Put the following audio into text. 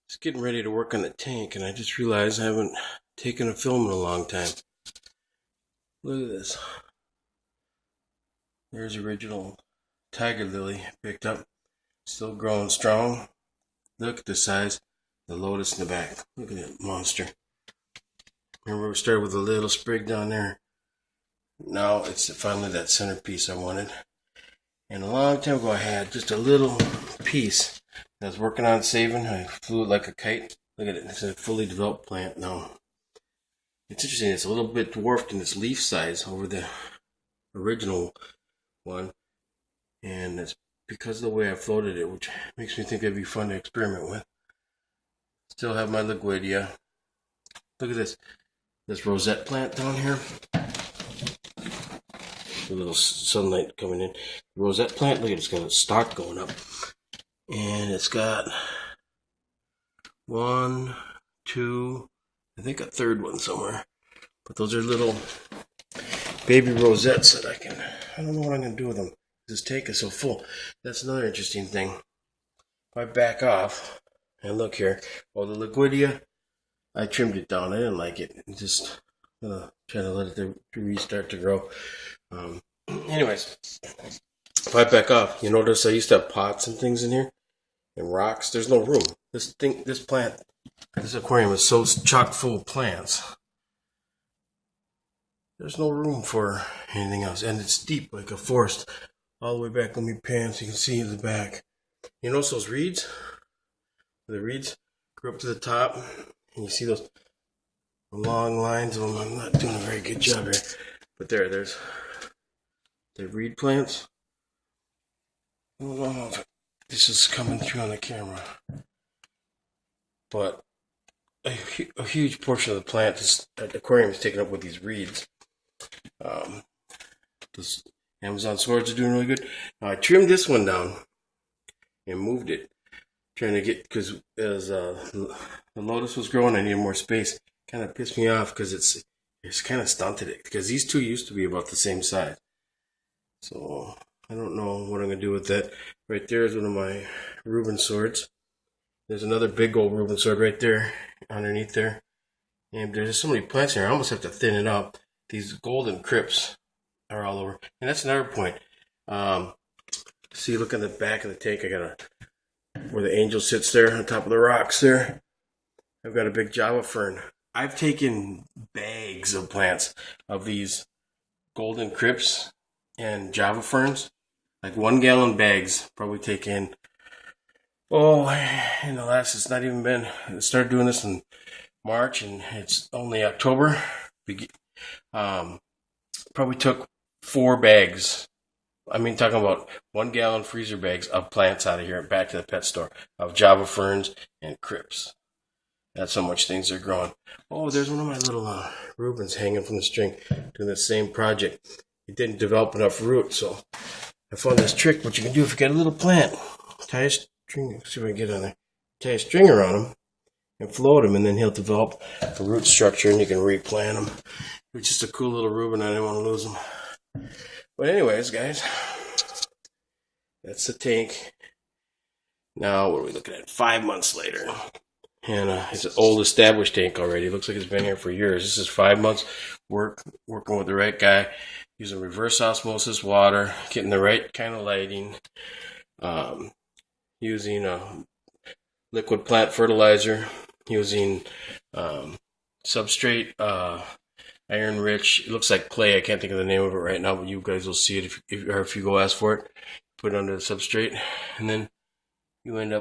Just getting ready to work on the tank, and I just realized I haven't taken a film in a long time. Look at this. There's original tiger lily picked up, still growing strong. Look at the size. The lotus in the back. Look at that monster. Remember we started with a little sprig down there. Now it's finally that centerpiece I wanted. And a long time ago I had just a little piece that I was working on saving. I flew it like a kite. Look at it. It's a fully developed plant now. It's interesting. It's a little bit dwarfed in its leaf size over the original one. And it's because of the way I floated it, which makes me think it'd be fun to experiment with. Still have my Liguidia. Look at this rosette plant down here. A little sunlight coming in. The rosette plant, look at it, it's got a stalk going up. And it's got 1, 2, I think a third one somewhere. But those are little baby rosettes that I don't know what I'm going to do with them. This tank is so full. That's another interesting thing. If I back off and look here, well, the Liguidia, I trimmed it down. I didn't like it. Just trying to let it restart to grow. Anyways, if I back off, you notice I used to have pots and things in here and rocks. There's no room. This aquarium is so chock full of plants. There's no room for anything else, and it's deep like a forest all the way back. Let me pan so you can see the back. You notice those reeds? The reeds grew up to the top, and you see those long lines of them. I'm not doing a very good job here, but there's the reed plants. I don't know if this is coming through on the camera, but a huge portion of the plant, the aquarium is taken up with these reeds. This Amazon swords are doing really good. Now I trimmed this one down and moved it, trying to get, because as the lotus was growing, I needed more space. Kind of pissed me off because it's kind of stunted it, because these two used to be about the same size. So I don't know what I'm going to do with that. Right there is one of my Reuben swords. There's another big old Reuben sword right there underneath there. And there's so many plants here, I almost have to thin it up. These golden crypts are all over. And that's another point. See, look at the back of the tank. I got where the angel sits there on top of the rocks there. I've got a big Java fern. I've taken bags of plants of these golden crypts and Java ferns, like 1 gallon bags, probably taken, it's not even been, I started doing this in March and it's only October. Probably took 4 bags. I mean, talking about 1 gallon freezer bags of plants out of here back to the pet store of Java ferns and crypts. That's how much things are growing. Oh, there's one of my little Reubens hanging from the string doing the same project. It didn't develop enough root, so I found this trick. What you can do if you got a little plant, tie a string, see if I can get on there, tie a string around him and float him, and then he'll develop a root structure and you can replant him. It's just a cool little Reuben. I didn't want to lose him. But anyways, guys, that's the tank. Now, what are we looking at? 5 months later. And it's an old established tank already. It looks like it's been here for years. This is 5 months working with the right guy, using reverse osmosis water, getting the right kind of lighting, using liquid plant fertilizer, using substrate, iron rich. It looks like clay. I can't think of the name of it right now, but you guys will see it if you go ask for it. Put it under the substrate, and then you end up